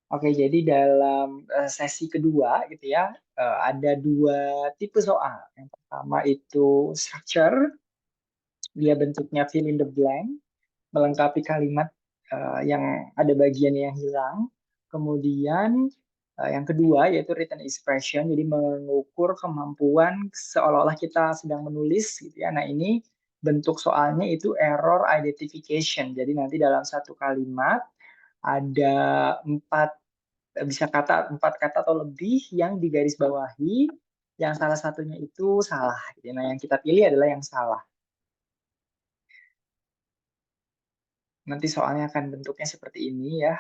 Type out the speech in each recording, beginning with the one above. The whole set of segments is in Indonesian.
Oke, jadi dalam sesi kedua gitu ya, ada dua tipe soal. Yang pertama itu structure, dia bentuknya fill in the blank, melengkapi kalimat yang ada bagiannya yang hilang. Kemudian yang kedua yaitu written expression, jadi mengukur kemampuan seolah-olah kita sedang menulis gitu ya. Nah, ini bentuk soalnya itu error identification. Jadi nanti dalam satu kalimat ada empat empat kata atau lebih yang digarisbawahi, yang salah satunya itu salah. Gitu. Nah, yang kita pilih adalah yang salah. Nanti soalnya akan bentuknya seperti ini ya.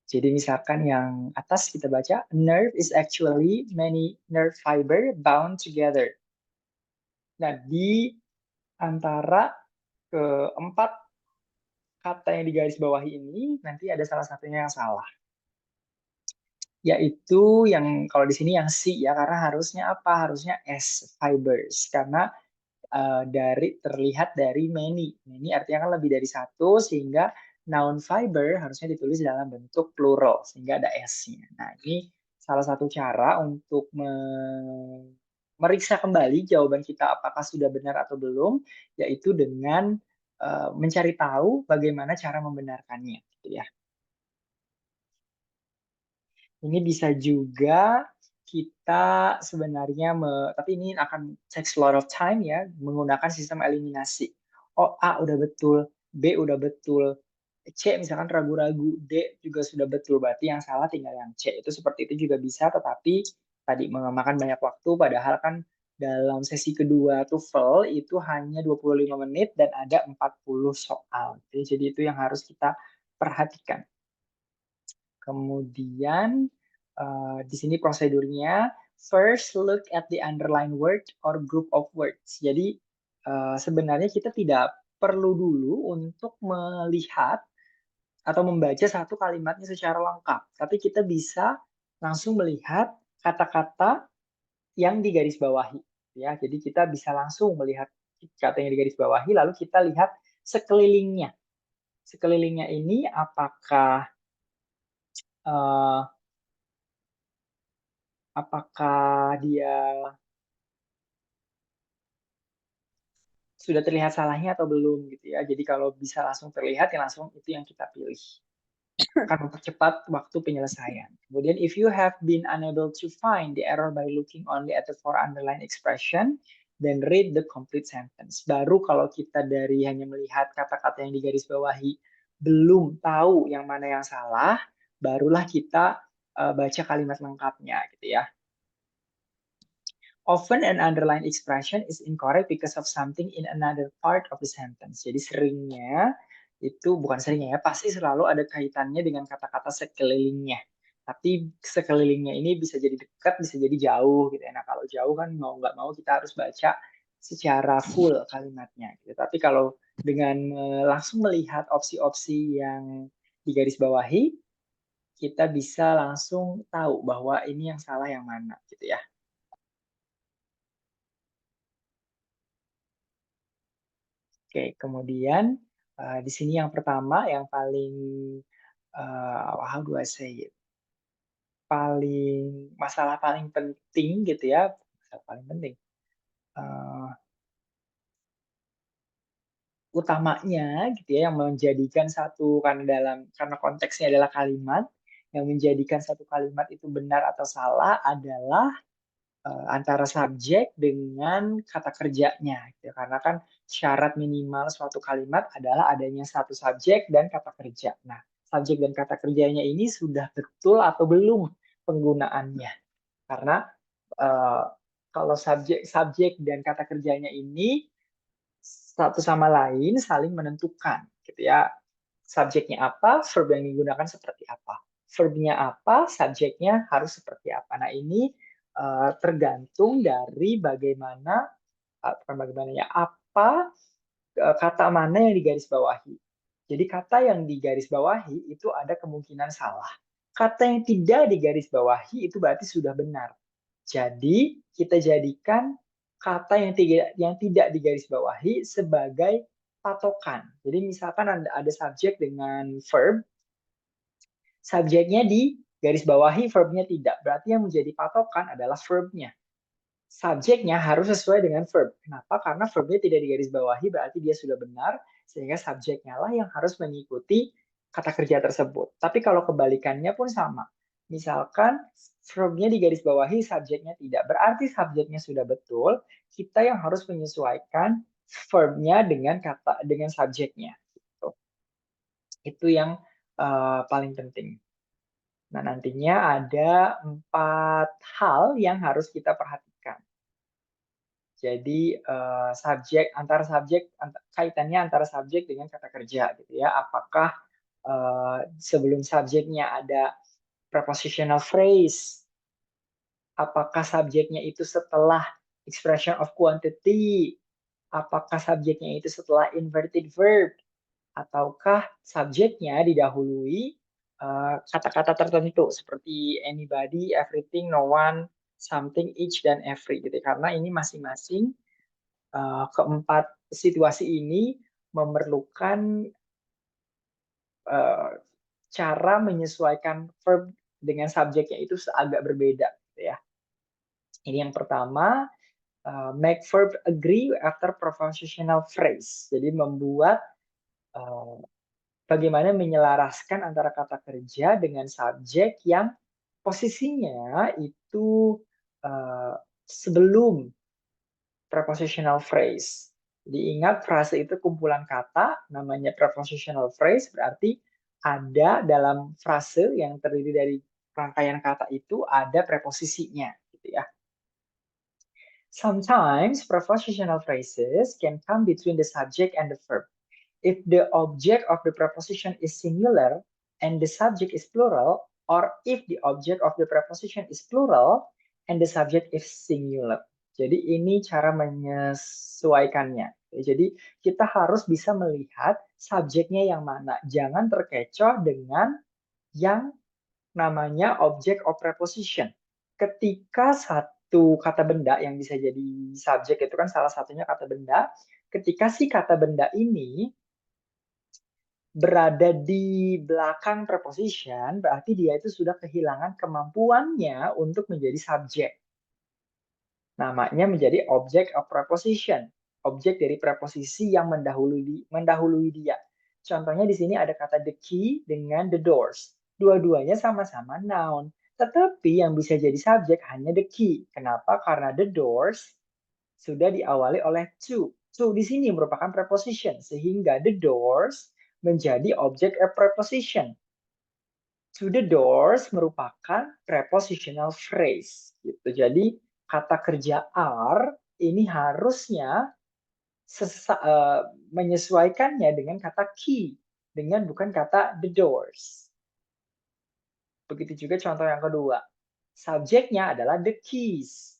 Jadi misalkan yang atas kita baca, nerve is actually many nerve fiber bound together. Nah, di antara keempat kata yang digarisbawahi ini, nanti ada salah satunya yang salah. Yaitu yang kalau di sini yang C ya, karena harusnya apa? Harusnya S, fibers. Karena terlihat dari many. Many artinya kan lebih dari satu, sehingga noun fiber harusnya ditulis dalam bentuk plural, sehingga ada S-nya. Nah, ini salah satu cara untuk meriksa kembali jawaban kita apakah sudah benar atau belum, yaitu dengan mencari tahu bagaimana cara membenarkannya. Gitu ya. Ini bisa juga kita sebenarnya, tapi ini akan takes a lot of time ya, menggunakan sistem eliminasi. Oh, A udah betul, B udah betul, C misalkan ragu-ragu, D juga sudah betul, berarti yang salah tinggal yang C. Itu seperti itu juga bisa, tetapi tadi memakan banyak waktu, padahal kan dalam sesi kedua TOEFL itu hanya 25 menit dan ada 40 soal. Jadi itu yang harus kita perhatikan. Kemudian di sini prosedurnya, first look at the underlined word or group of words. Jadi sebenarnya kita tidak perlu dulu untuk melihat atau membaca satu kalimatnya secara lengkap, tapi kita bisa langsung melihat kata-kata yang digarisbawahi. Ya, jadi kita bisa langsung melihat kata yang digarisbawahi, lalu kita lihat sekelilingnya. Sekelilingnya ini uh, apakah dia sudah terlihat salahnya atau belum gitu ya. Jadi kalau bisa langsung terlihat ya langsung itu yang kita pilih. Akan mempercepat waktu penyelesaian. Kemudian if you have been unable to find the error by looking only at the four underlined expression, then read the complete sentence. Baru kalau kita dari hanya melihat kata-kata yang digarisbawahi belum tahu yang mana yang salah, barulah kita baca kalimat lengkapnya gitu ya. Often an underlined expression is incorrect because of something in another part of the sentence. Jadi seringnya itu bukan seringnya ya, pasti selalu ada kaitannya dengan kata-kata sekelilingnya. Tapi sekelilingnya ini bisa jadi dekat, bisa jadi jauh gitu ya. Nah, kalau jauh kan mau nggak mau kita harus baca secara full kalimatnya. Gitu. Tapi kalau dengan langsung melihat opsi-opsi yang digarisbawahi, kita bisa langsung tahu bahwa ini yang salah yang mana gitu ya. Oke, kemudian di sini yang pertama, yang paling how do I say it? Masalah paling penting gitu ya, masalah paling penting. eh, Utamanya gitu ya, yang menjadikan satu karena konteksnya adalah kalimat, yang menjadikan satu kalimat itu benar atau salah adalah antara subjek dengan kata kerjanya gitu. Karena kan syarat minimal suatu kalimat adalah adanya satu subjek dan kata kerja. Nah, subjek dan kata kerjanya ini sudah betul atau belum penggunaannya. Karena eh, kalau subjek dan kata kerjanya ini satu sama lain saling menentukan gitu ya. Subjeknya apa, verb yang digunakan seperti apa. Verbnya apa, subjeknya harus seperti apa. Nah, ini tergantung dari bukan bagaimana ya, apa kata mana yang digarisbawahi. Jadi kata yang digarisbawahi itu ada kemungkinan salah. Kata yang tidak digarisbawahi itu berarti sudah benar. Jadi kita jadikan kata yang tidak digarisbawahi sebagai patokan. Jadi misalkan ada subjek dengan verb, subjeknya di garis bawahi, verbnya tidak. Berarti yang menjadi patokan adalah verbnya. Subjeknya harus sesuai dengan verb. Kenapa? Karena verbnya tidak digarisbawahi, berarti dia sudah benar, sehingga subjeknya lah yang harus mengikuti kata kerja tersebut. Tapi kalau kebalikannya pun sama. Misalkan verbnya digarisbawahi, subjeknya tidak. Berarti subjeknya sudah betul, kita yang harus menyesuaikan verbnya dengan subjeknya. Gitu. Itu yang paling penting. Nah, nantinya ada 4 hal yang harus kita perhatikan. Jadi kaitannya antara subjek dengan kata kerja gitu ya. Apakah sebelum subjeknya ada prepositional phrase? Apakah subjeknya itu setelah expression of quantity? Apakah subjeknya itu setelah inverted verb? Ataukah subjeknya didahului kata-kata tertentu seperti anybody, everything, no one, something, each, dan every gitu. Karena ini masing-masing keempat situasi ini memerlukan cara menyesuaikan verb dengan subjeknya itu agak berbeda gitu ya. Ini yang pertama, make verb agree after prepositional phrase. Jadi membuat bagaimana menyelaraskan antara kata kerja dengan subjek yang posisinya itu sebelum prepositional phrase. Diingat frase itu kumpulan kata, namanya prepositional phrase, berarti ada dalam frase yang terdiri dari rangkaian kata itu ada preposisinya, gitu ya. Sometimes prepositional phrases can come between the subject and the verb. If the object of the preposition is singular and the subject is plural, or if the object of the preposition is plural and the subject is singular. Jadi ini cara menyesuaikannya. Jadi kita harus bisa melihat subjeknya yang mana. Jangan terkecoh dengan yang namanya object of preposition. Ketika satu kata benda yang bisa jadi subjek itu kan salah satunya kata benda. Ketika si kata benda ini berada di belakang preposition, berarti dia itu sudah kehilangan kemampuannya untuk menjadi subjek. Namanya menjadi object of preposition, objek dari preposisi yang mendahului dia. Contohnya di sini ada kata the key dengan the doors. Dua-duanya sama-sama noun. Tetapi yang bisa jadi subjek hanya the key. Kenapa? Karena the doors sudah diawali oleh to. To di sini merupakan preposition. Sehingga the doors menjadi object of preposition. To the doors merupakan prepositional phrase. Gitu. Jadi kata kerja are ini harusnya menyesuaikannya dengan kata key, dengan bukan kata the doors. Begitu juga contoh yang kedua. Subjeknya adalah the keys,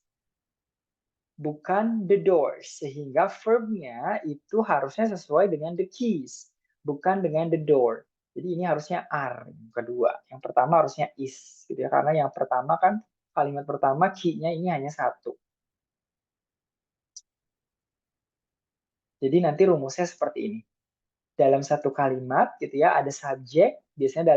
bukan the doors. Sehingga verbnya itu harusnya sesuai dengan the keys, bukan dengan the door. Jadi ini harusnya are yang kedua. Yang pertama harusnya is, gitu ya. Karena yang pertama kan kalimat pertama key-nya ini hanya satu. Jadi nanti rumusnya seperti ini. Dalam satu kalimat gitu ya ada subjek, biasanya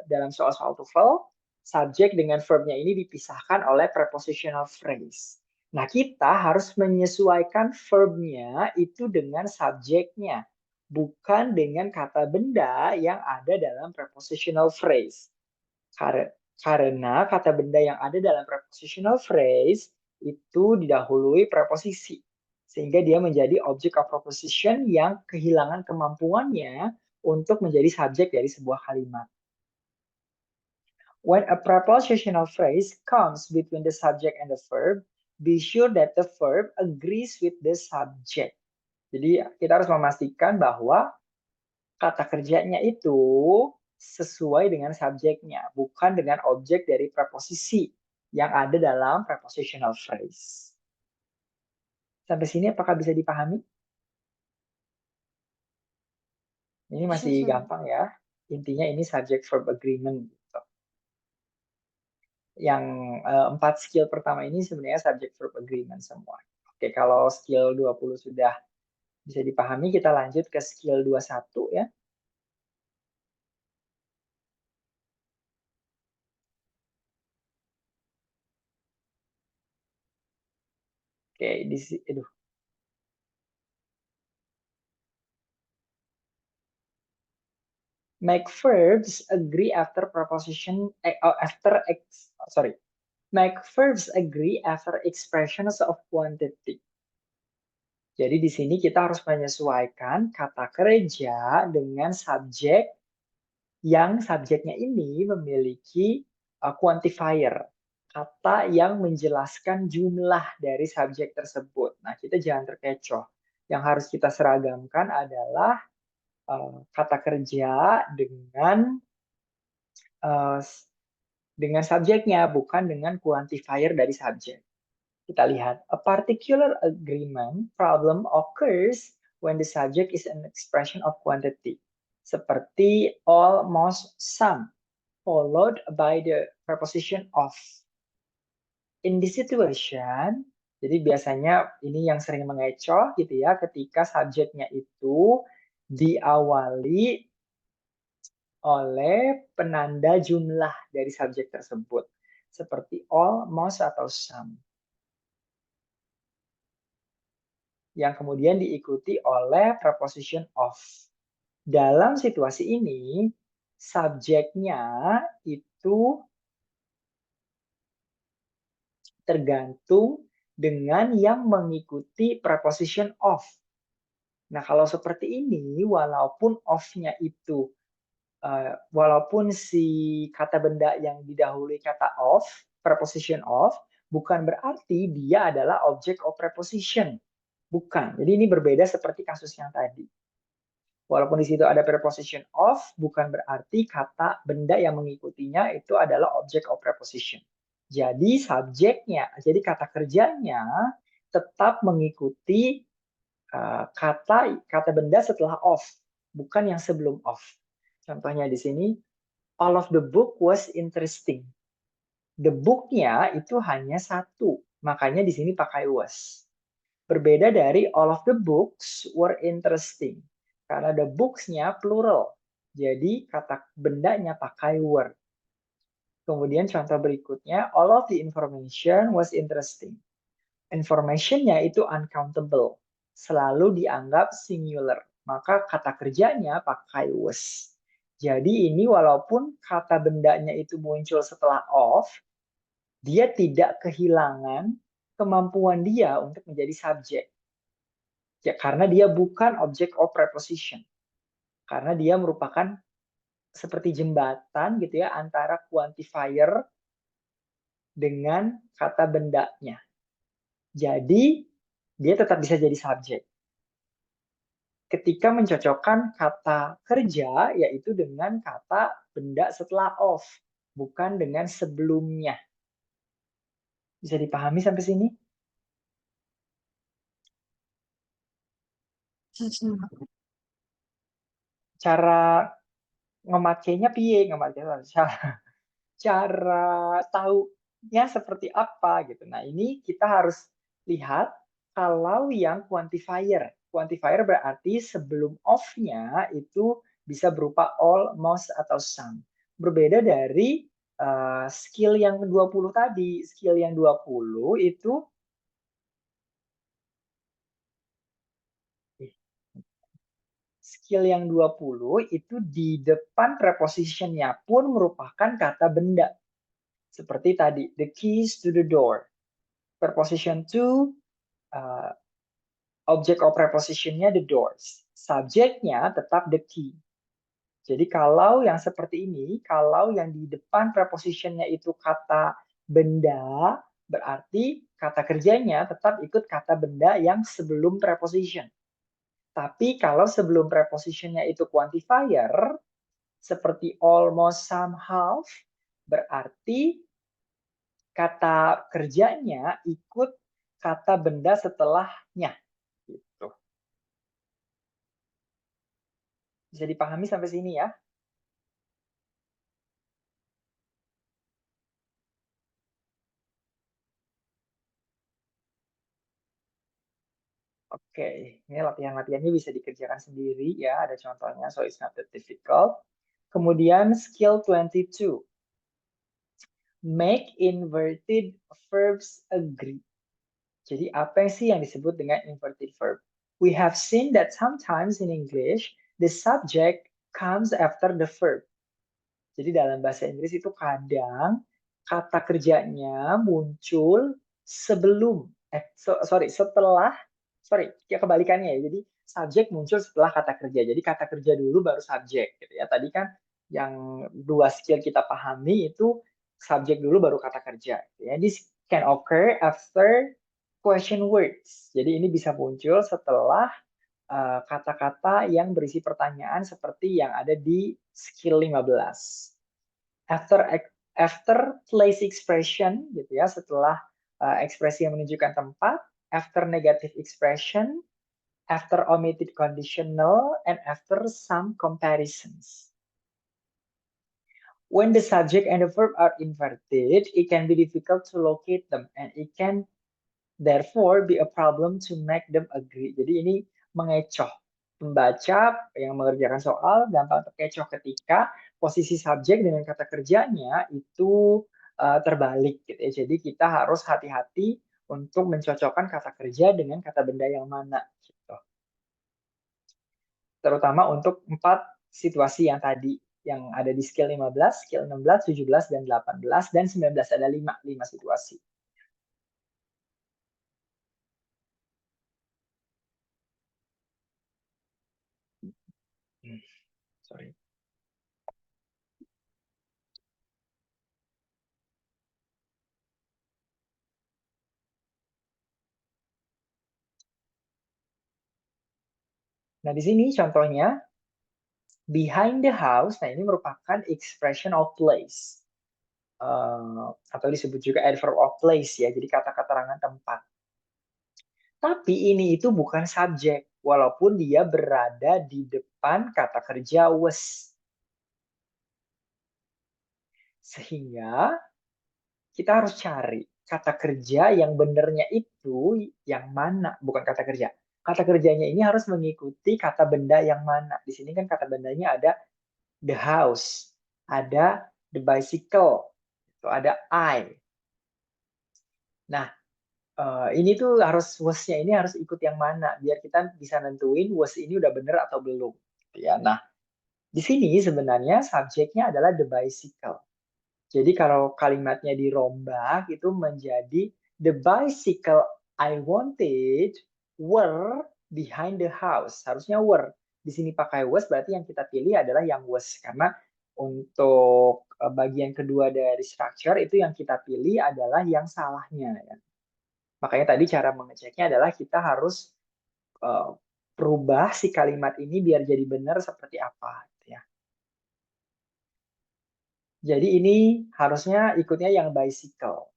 dalam soal-soal TOEFL, subjek dengan verbnya ini dipisahkan oleh prepositional phrase. Nah, kita harus menyesuaikan verbnya itu dengan subjeknya, bukan dengan kata benda yang ada dalam prepositional phrase. Karena kata benda yang ada dalam prepositional phrase itu didahului preposisi. Sehingga dia menjadi object of preposition yang kehilangan kemampuannya untuk menjadi subjek dari sebuah kalimat. When a prepositional phrase comes between the subject and the verb, be sure that the verb agrees with the subject. Jadi kita harus memastikan bahwa kata kerjanya itu sesuai dengan subjeknya, bukan dengan objek dari preposisi yang ada dalam prepositional phrase. Sampai sini apakah bisa dipahami? Ini masih gampang ya. Intinya ini subject verb agreement. Gitu. Yang 4 skill pertama ini sebenarnya subject verb agreement semua. Oke, kalau skill 20 sudah bisa dipahami, kita lanjut ke skill 21 ya. Oke, aduh. Make verbs agree after preposition sorry. Make verbs agree after expressions of quantity. Jadi di sini kita harus menyesuaikan kata kerja dengan subjek yang subjeknya ini memiliki quantifier, kata yang menjelaskan jumlah dari subjek tersebut. Nah, kita jangan terkecoh. Yang harus kita seragamkan adalah kata kerja uh, dengan subjeknya, bukan dengan quantifier dari subjek. Kita lihat, a particular agreement problem occurs when the subject is an expression of quantity. Seperti all, most, some, followed by the preposition of. In this situation, jadi biasanya ini yang sering mengecoh gitu ya, ketika subjeknya itu diawali oleh penanda jumlah dari subjek tersebut. Seperti all, most, atau some. Yang kemudian diikuti oleh preposition of. Dalam situasi ini, subjeknya itu tergantung dengan yang mengikuti preposition of. Nah, kalau seperti ini, walaupun of-nya itu, walaupun si kata benda yang didahului kata of, preposition of, bukan berarti dia adalah object of preposition. Bukan. Jadi ini berbeda seperti kasus yang tadi. Walaupun di situ ada preposition of, bukan berarti kata benda yang mengikutinya itu adalah object of preposition. Jadi subjeknya, jadi kata kerjanya tetap mengikuti kata benda setelah of, bukan yang sebelum of. Contohnya di sini, all of the book was interesting. The book-nya itu hanya satu, makanya di sini pakai was. Berbeda dari all of the books were interesting. Karena the books-nya plural. Jadi kata bendanya pakai were. Kemudian contoh berikutnya, all of the information was interesting. Information-nya itu uncountable. Selalu dianggap singular. Maka kata kerjanya pakai was. Jadi ini walaupun kata bendanya itu muncul setelah of, dia tidak kehilangan kemampuan dia untuk menjadi subjek. Ya, karena dia bukan object of preposition. Karena dia merupakan seperti jembatan gitu ya antara quantifier dengan kata bendanya. Jadi dia tetap bisa jadi subjek. Ketika mencocokkan kata kerja yaitu dengan kata benda setelah of, bukan dengan sebelumnya. Bisa dipahami sampai sini? Cara ngemakainya piye, cara tahunya seperti apa gitu. Nah, ini kita harus lihat kalau yang quantifier. Quantifier berarti sebelum of-nya itu bisa berupa all, most, atau some. Berbeda dari skill yang 20 tadi. Skill yang 20 itu skill yang 20 itu di depan prepositionnya pun merupakan kata benda. Seperti tadi, the keys to the door. Preposition to, object of prepositionnya the doors. Subjeknya tetap the key. Jadi kalau yang seperti ini, kalau yang di depan prepositionnya itu kata benda, berarti kata kerjanya tetap ikut kata benda yang sebelum preposition. Tapi kalau sebelum prepositionnya itu quantifier, seperti almost, some, half, berarti kata kerjanya ikut kata benda setelahnya. Gitu. Bisa dipahami sampai sini ya? Oke, ini latihan-latihannya bisa dikerjakan sendiri ya, ada contohnya, so it's not that difficult. Kemudian skill 22, make inverted verbs agree. Jadi apa sih yang disebut dengan inverted verb? We have seen that sometimes in English, the subject comes after the verb. Jadi dalam bahasa Inggris itu kadang kata kerjanya muncul sebelum, setelah, ya kebalikannya ya. Jadi subjek muncul setelah kata kerja. Jadi kata kerja dulu baru subjek gitu ya. Tadi kan yang dua skill kita pahami itu subjek dulu baru kata kerja. Gitu ya. This can occur after question words. Jadi ini bisa muncul setelah kata-kata yang berisi pertanyaan seperti yang ada di skill 15. After after place expression gitu ya, setelah ekspresi yang menunjukkan tempat, after negative expression, after omitted conditional, and after some comparisons. When the subject and the verb are inverted, it can be difficult to locate them and it can therefore be a problem to make them agree. Jadi ini mengecoh. Pembaca yang mengerjakan soal gampang terkecoh ketika posisi subjek dengan kata kerjanya itu terbalik gitu ya. Jadi kita harus hati-hati untuk mencocokkan kata kerja dengan kata benda yang mana gitu. Terutama untuk 4 situasi yang tadi yang ada di skill 15, skill 16, 17 dan 18 dan 19 ada 5 situasi. Sorry. Nah, di sini contohnya behind the house. Nah, ini merupakan expression of place. Atau disebut juga adverb of place ya. Jadi kata keterangan tempat. Tapi ini itu bukan subjek, walaupun dia berada di depan kata kerja was. Sehingga kita harus cari kata kerja yang benernya itu yang mana, bukan kata kerja. Kata kerjanya ini harus mengikuti kata benda yang mana. Di sini kan kata bendanya ada the house, ada the bicycle, itu ada I. Nah, ini tuh harus was-nya ini harus ikut yang mana biar kita bisa nentuin was ini udah bener atau belum. Ya, nah di sini sebenarnya subjeknya adalah the bicycle. Jadi kalau kalimatnya dirombak itu menjadi the bicycle I wanted were behind the house. Harusnya were. Di sini pakai was berarti yang kita pilih adalah yang was karena untuk bagian kedua dari structure itu yang kita pilih adalah yang salahnya ya. Makanya tadi cara mengeceknya adalah kita harus uh, perubah si kalimat ini biar jadi benar seperti apa gitu ya. Jadi ini harusnya ikutnya yang bicycle.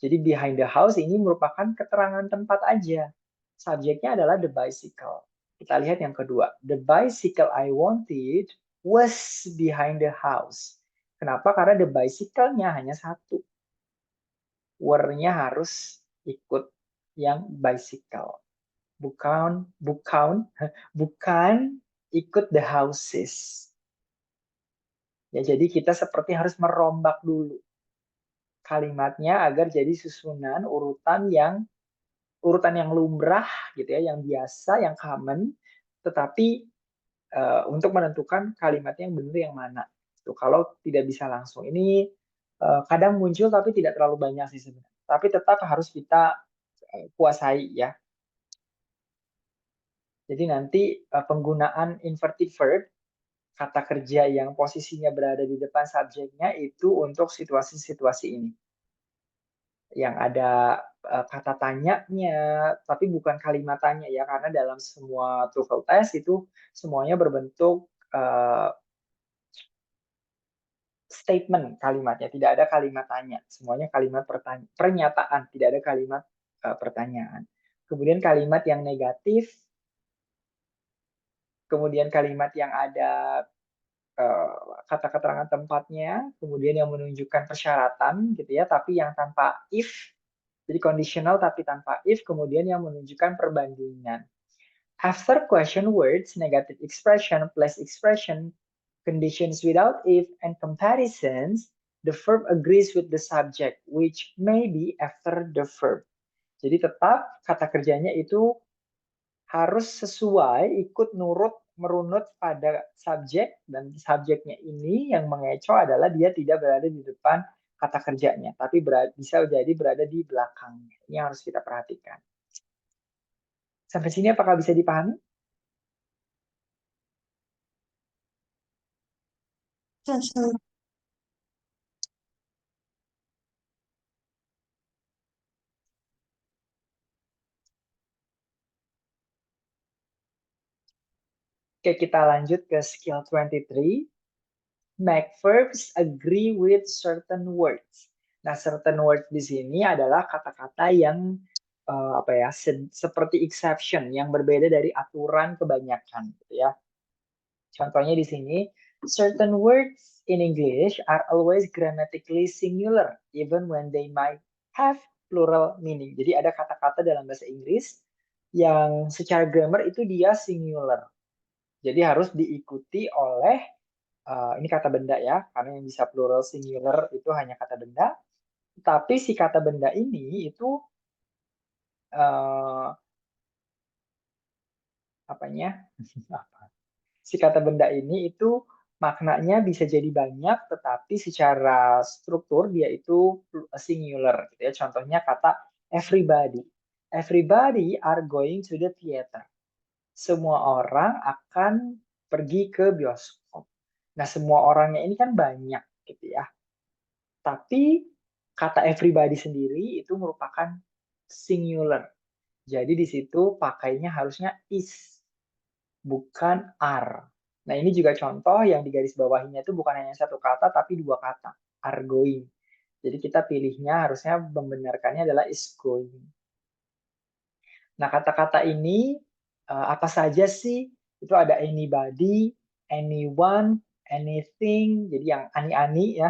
Jadi behind the house ini merupakan keterangan tempat aja. Subjeknya adalah the bicycle. Kita lihat yang kedua. The bicycle I wanted was behind the house. Kenapa? Karena the bicycle-nya hanya satu. Were-nya harus ikut yang bicycle. Bukan bukan bukan ikut the houses. Ya, jadi kita seperti harus merombak dulu kalimatnya agar jadi susunan urutan yang lumrah gitu ya, yang biasa, yang common, tetapi untuk menentukan kalimatnya yang benar yang mana. Tuh, kalau tidak bisa langsung. Ini kadang muncul tapi tidak terlalu banyak sih sebenarnya. Tapi tetap harus kita kuasai ya. Jadi nanti penggunaan inverted verb, kata kerja yang posisinya berada di depan subjeknya itu untuk situasi-situasi ini. Yang ada kata tanyanya, tapi bukan kalimat tanya ya, karena dalam semua TOEFL test itu semuanya berbentuk statement kalimatnya, tidak ada kalimat tanya, semuanya kalimat pernyataan, tidak ada kalimat pertanyaan. Kemudian kalimat yang negatif, kemudian kalimat yang ada kata keterangan tempatnya, kemudian yang menunjukkan persyaratan gitu ya, tapi yang tanpa if, Jadi conditional tapi tanpa if, kemudian yang menunjukkan perbandingan. After question words, negative expression, plus expression, conditions without if, and comparisons, the verb agrees with the subject, which may be after the verb. Jadi tetap kata kerjanya itu harus sesuai, ikut nurut, merunut pada subjek, dan subjeknya ini yang mengecoh adalah dia tidak berada di depan kata kerjanya, tapi bisa jadi berada di belakangnya. Ini yang harus kita perhatikan. Sampai sini apakah bisa dipahami? Oke, kita lanjut ke skill 23. Make verbs agree with certain words. Nah, certain words di sini adalah kata-kata yang apa ya, seperti exception, yang berbeda dari aturan kebanyakan, gitu ya. Contohnya di sini, certain words in English are always grammatically singular, even when they might have plural meaning. Jadi ada kata-kata dalam bahasa Inggris yang secara grammar itu dia singular. Jadi harus diikuti oleh ini kata benda ya, karena yang bisa plural singular itu hanya kata benda. Tapi si kata benda ini itu uh, apanya? Si kata benda ini itu maknanya bisa jadi banyak, tetapi secara struktur dia itu singular, gitu ya. Contohnya kata everybody. Everybody are going to the theater. Semua orang akan pergi ke bioskop. Nah, semua orangnya ini kan banyak, gitu ya. Tapi kata everybody sendiri itu merupakan singular. Jadi di situ pakainya harusnya is, bukan are. Nah, ini juga contoh yang di garis bawahnya itu bukan hanya satu kata, tapi dua kata, are going. Jadi kita pilihnya harusnya membenarkannya adalah is going. Nah, kata-kata ini apa saja sih? Itu ada anybody, anyone, anything. Jadi yang ani-ani ya,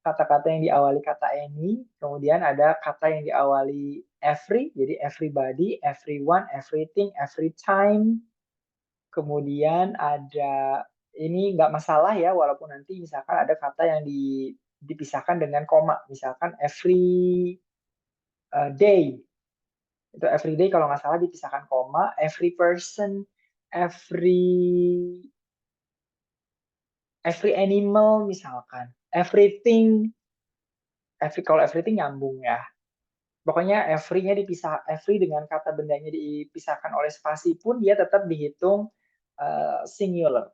kata-kata yang diawali kata any, kemudian ada kata yang diawali every, jadi everybody, everyone, everything, every time. Kemudian ada ini nggak masalah ya, walaupun nanti misalkan ada kata yang dipisahkan dengan koma, misalkan every day. Itu every day kalau nggak salah dipisahkan koma, every person, every every animal misalkan, everything, kalau everything nyambung ya. Pokoknya every-nya dipisah, every dengan kata bendanya dipisahkan oleh spasi pun dia tetap dihitung singular.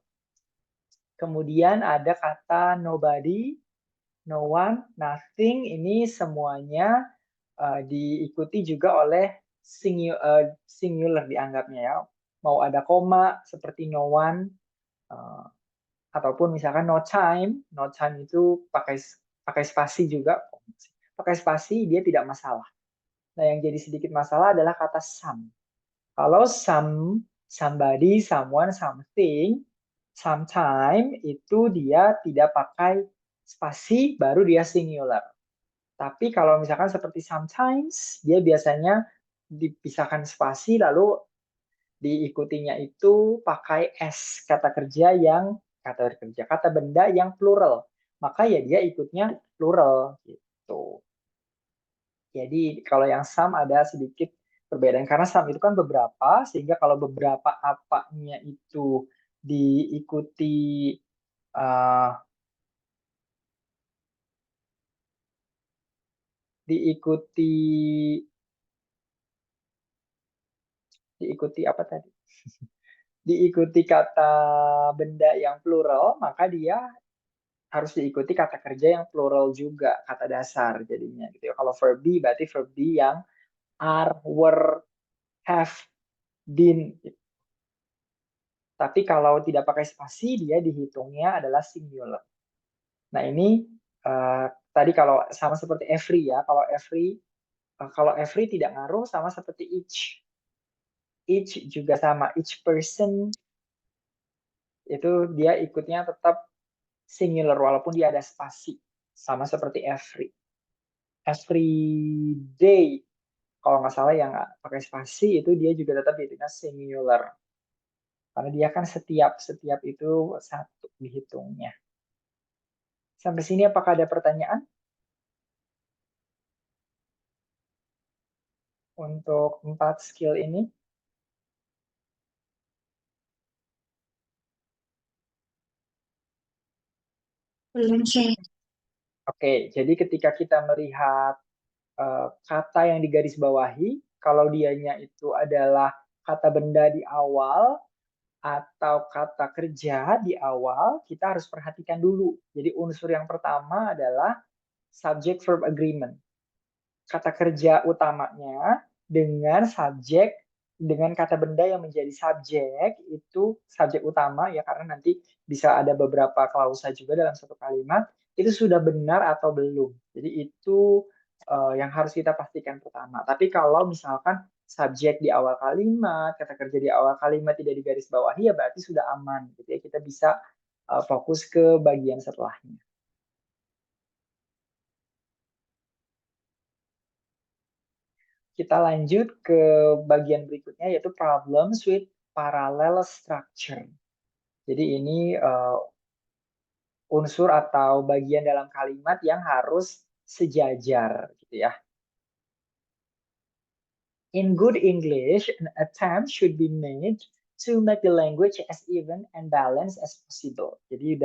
Kemudian ada kata nobody, no one, nothing. Ini semuanya diikuti juga oleh singular dianggapnya ya. Mau ada koma seperti no one, uh, ataupun misalkan no time. No time itu pakai pakai spasi juga. Pakai spasi dia tidak masalah. Nah, yang jadi sedikit masalah adalah kata some. Kalau some, somebody, someone, something, sometime itu dia tidak pakai spasi, baru dia singular. Tapi kalau misalkan seperti sometimes, dia biasanya dipisahkan spasi, lalu diikutinya itu pakai s, kata kerja yang kata benda yang plural. Maka ya dia ikutnya plural gitu. Jadi kalau yang sum ada sedikit perbedaan karena sum itu kan beberapa, sehingga kalau beberapa apanya itu diikuti uh, diikuti diikuti apa tadi? Diikuti kata benda yang plural, maka dia harus diikuti kata kerja yang plural juga, kata dasar jadinya gitu ya. Kalau verb be berarti verb be yang are, were, have, been. Tapi kalau tidak pakai spasi, dia dihitungnya adalah singular. Nah, ini tadi kalau sama seperti every ya, kalau every tidak ngaruh sama seperti each. Each juga sama, each person itu dia ikutnya tetap singular walaupun dia ada spasi, sama seperti every. every day. Kalau nggak salah yang pakai spasi itu dia juga tetap dihitungnya singular. Karena dia kan setiap itu satu dihitungnya. Sampai sini apakah ada pertanyaan untuk 4 skill ini? Belum sih. Oke, jadi ketika kita melihat kata yang digarisbawahi, kalau dianya itu adalah kata benda di awal atau kata kerja di awal, kita harus perhatikan dulu. Jadi unsur yang pertama adalah subject verb agreement. Kata kerja utamanya dengan subjek dengan kata benda yang menjadi subjek itu subjek utama ya karena nanti bisa ada beberapa klausa juga dalam satu kalimat itu sudah benar atau belum. Jadi itu yang harus kita pastikan pertama. Tapi kalau misalkan subjek di awal kalimat, kata kerja di awal kalimat tidak digarisbawahi ya berarti sudah aman gitu ya. Kita bisa fokus ke bagian setelahnya. Kita lanjut ke bagian berikutnya yaitu problems with parallel structure. Jadi ini unsur atau bagian dalam kalimat yang harus sejajar gitu ya. In good English, an attempt should be made to make the language as even and balanced as possible. Jadi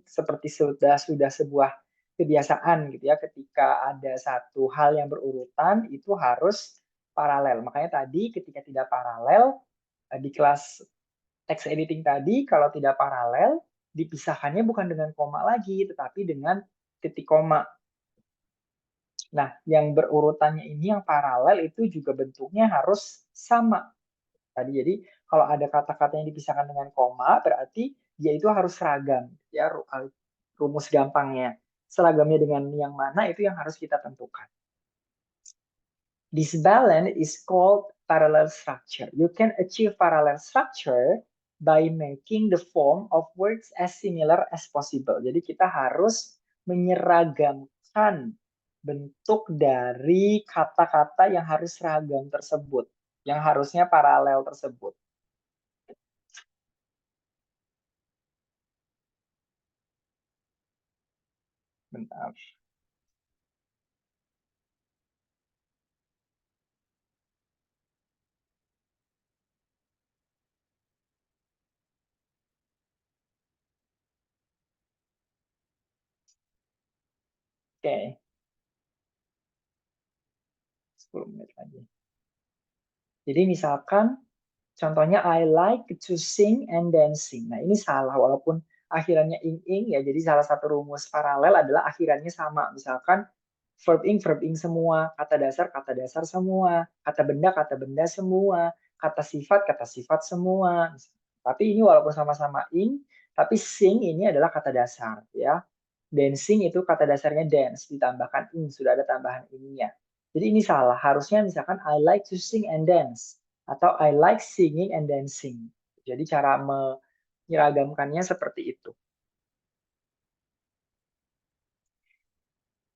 seperti sudah sebuah kebiasaan gitu ya ketika ada satu hal yang berurutan itu harus paralel. Makanya tadi ketika tidak paralel di kelas text editing tadi kalau tidak paralel dipisahkannya bukan dengan koma lagi tetapi dengan titik koma. Nah, yang berurutannya ini yang paralel itu juga bentuknya harus sama. Tadi jadi kalau ada kata-kata yang dipisahkan dengan koma berarti dia itu harus seragam ya rumus gampangnya. Seragamnya dengan yang mana itu yang harus kita tentukan. This balance is called parallel structure. You can achieve parallel structure by making the form of words as similar as possible. Jadi kita harus menyeragamkan bentuk dari kata-kata yang harus seragam tersebut, yang harusnya paralel tersebut. Bentar. Oke, 10 menit lagi. Jadi misalkan contohnya I like to sing and dancing. Nah, ini salah walaupun akhirannya ing-ing ya. Jadi salah satu rumus paralel adalah akhirannya sama. Misalkan verb ing semua, kata dasar semua, kata benda semua, kata sifat semua. Tapi ini walaupun sama-sama ing, tapi sing ini adalah kata dasar ya. Dancing itu kata dasarnya dance ditambahkan ing, sudah ada tambahan ingnya. Jadi ini salah. Harusnya misalkan I like to sing and dance atau I like singing and dancing. Jadi cara menyeragamkannya seperti itu.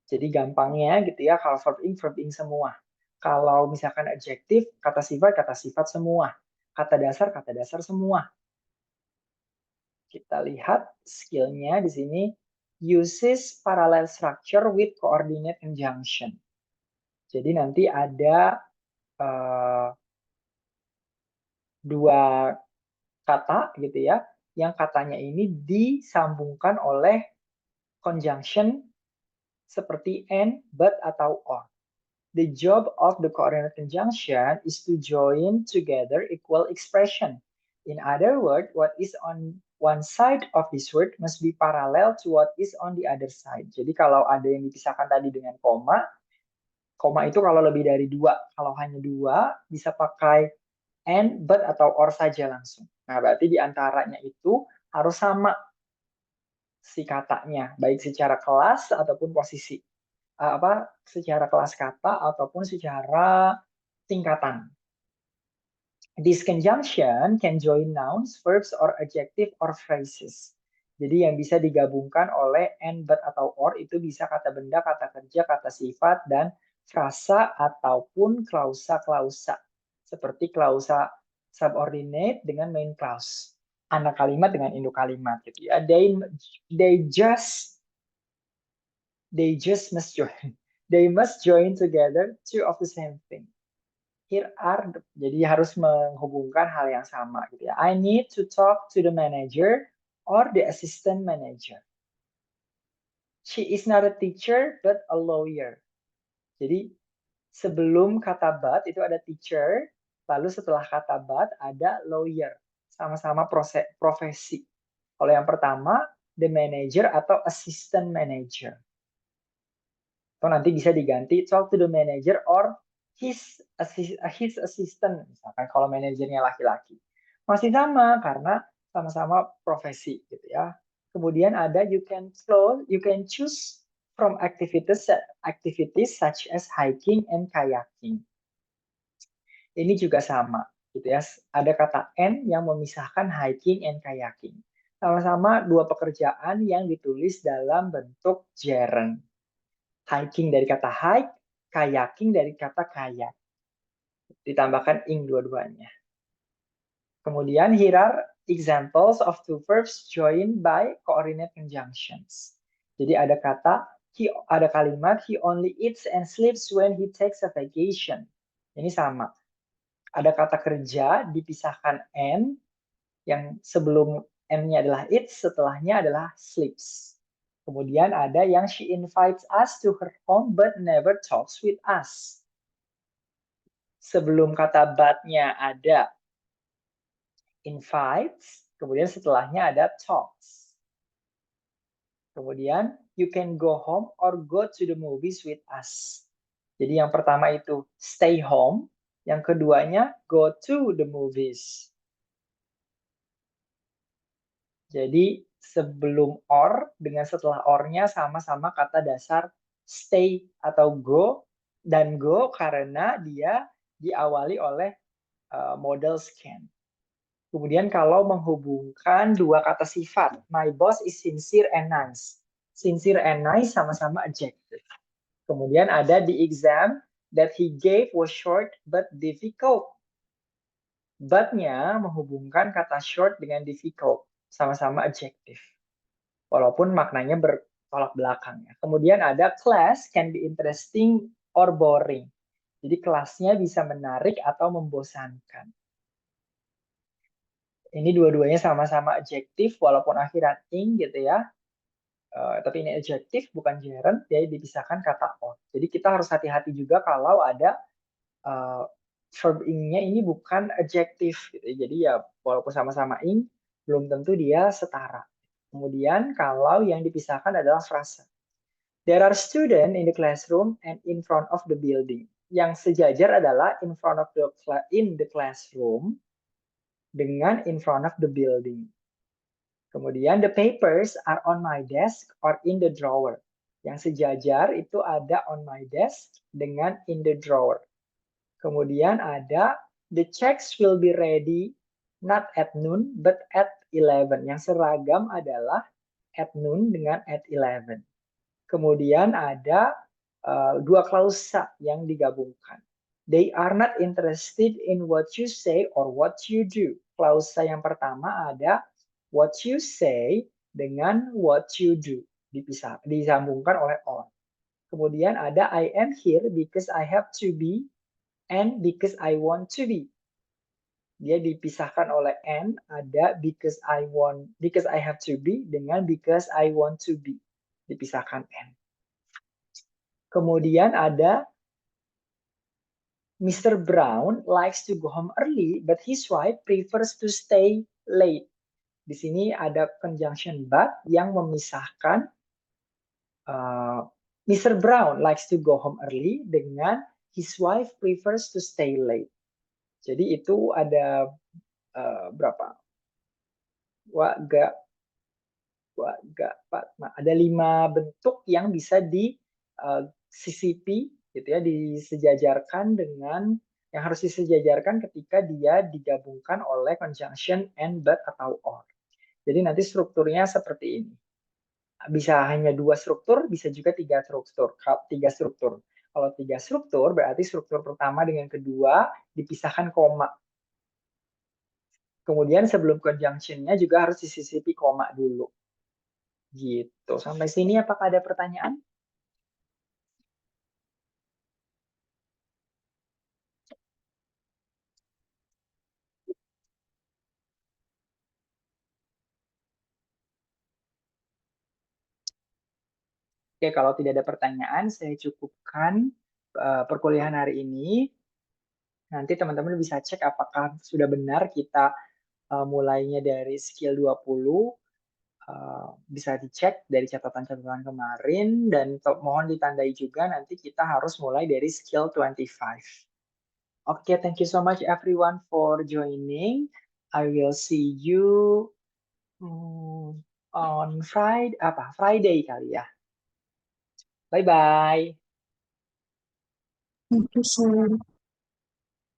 Jadi gampangnya gitu ya, kalau verb ing semua. Kalau misalkan adjektif, kata sifat semua. Kata dasar semua. Kita lihat skillnya di sini. Uses parallel structure with coordinate conjunction. Jadi nanti ada dua kata gitu ya, yang katanya ini disambungkan oleh conjunction seperti and, but, atau or. The job of the coordinate conjunction is to join together equal expression. In other words, what is on one side of this word must be parallel to what is on the other side. Jadi kalau ada yang dipisahkan tadi dengan koma itu kalau lebih dari dua. Kalau hanya dua, bisa pakai and, but, atau or saja langsung. Nah, berarti di antaranya itu harus sama si katanya, baik secara kelas ataupun posisi. Secara kelas kata ataupun secara tingkatan. This conjunction can join nouns, verbs, or adjective or phrases. Jadi yang bisa digabungkan oleh and, but, atau or itu bisa kata benda, kata kerja, kata sifat, dan frasa ataupun klausa-klausa. Seperti klausa subordinate dengan main clause. Anak kalimat dengan induk kalimat gitu ya. They just must join. They must join together two of the same thing. Here are jadi harus menghubungkan hal yang sama gitu ya. I need to talk to the manager or the assistant manager. She is not a teacher but a lawyer. Jadi sebelum kata but itu ada teacher, lalu setelah kata but ada lawyer. Sama-sama profesi. Kalau yang pertama the manager atau assistant manager. Atau nanti bisa diganti talk to the manager or his assistant, misalkan kalau manajernya laki-laki. Masih sama karena sama-sama profesi gitu ya. Kemudian ada you can choose from activities such as hiking and kayaking. Ini juga sama gitu ya. Ada kata and yang memisahkan hiking and kayaking. Sama-sama dua pekerjaan yang ditulis dalam bentuk gerund. Hiking dari kata hike, kayaking dari kata kayak. Ditambahkan ing dua-duanya. Kemudian here are examples of two verbs joined by coordinate conjunctions. Jadi ada kalimat he only eats and sleeps when he takes a vacation. Ini sama. Ada kata kerja dipisahkan and yang sebelum n-nya adalah eats, setelahnya adalah sleeps. Kemudian ada yang she invites us to her home but never talks with us. Sebelum kata but-nya ada invites, kemudian setelahnya ada talks. Kemudian you can go home or go to the movies with us. Jadi yang pertama itu stay home, yang keduanya go to the movies. Jadi sebelum or dengan setelah or-nya sama-sama kata dasar stay atau go, dan go karena dia diawali oleh model can. Kemudian kalau menghubungkan dua kata sifat, my boss is sincere and nice. Sincere and nice sama-sama adjective. Kemudian ada the exam that he gave was short but difficult. But-nya menghubungkan kata short dengan difficult. Sama-sama adjective. Walaupun maknanya bertolak belakang. Kemudian ada class can be interesting or boring. Jadi kelasnya bisa menarik atau membosankan. Ini dua-duanya sama-sama adjektif walaupun akhiran ing gitu ya. Tapi ini adjektif bukan gerund, jadi dipisahkan kata on. Jadi kita harus hati-hati juga kalau ada verb ing-nya ini bukan adjektif gitu. Jadi ya walaupun sama-sama ing belum tentu dia setara. Kemudian kalau yang dipisahkan adalah frasa. There are students in the classroom and in front of the building. Yang sejajar adalah in the classroom dengan in front of the building. Kemudian the papers are on my desk or in the drawer. Yang sejajar itu ada on my desk dengan in the drawer. Kemudian ada the checks will be ready not at noon but at 11. Yang seragam adalah at noon dengan at 11. Kemudian ada dua klausa yang digabungkan. They are not interested in what you say or what you do. Klausa yang pertama ada what you say dengan what you do. Disambungkan oleh or. Kemudian ada I am here because I have to be and because I want to be. Dia dipisahkan oleh and, ada because I have to be dengan because I want to be. Dipisahkan and. Kemudian ada Mr. Brown likes to go home early, but his wife prefers to stay late. Di sini ada conjunction but yang memisahkan Mr. Brown likes to go home early dengan his wife prefers to stay late. Jadi itu ada berapa? Ada 5 bentuk yang bisa disisipi gitu ya, disejajarkan dengan yang harus disejajarkan ketika dia digabungkan oleh conjunction and but atau or. Jadi nanti strukturnya seperti ini. Bisa hanya 2 struktur, bisa juga 3 struktur. Kalau 3 struktur, berarti struktur pertama dengan kedua dipisahkan koma. Kemudian sebelum conjunction-nya juga harus disisipi koma dulu. Gitu. Sampai sini apakah ada pertanyaan? Oke, kalau tidak ada pertanyaan, saya cukupkan perkuliahan hari ini. Nanti teman-teman bisa cek apakah sudah benar kita mulainya dari skill 20. Bisa dicek dari catatan-catatan kemarin, dan mohon ditandai juga nanti kita harus mulai dari skill 25. Oke, thank you so much everyone for joining. I will see you on Friday kali ya. Bye-bye. Thank you, sir.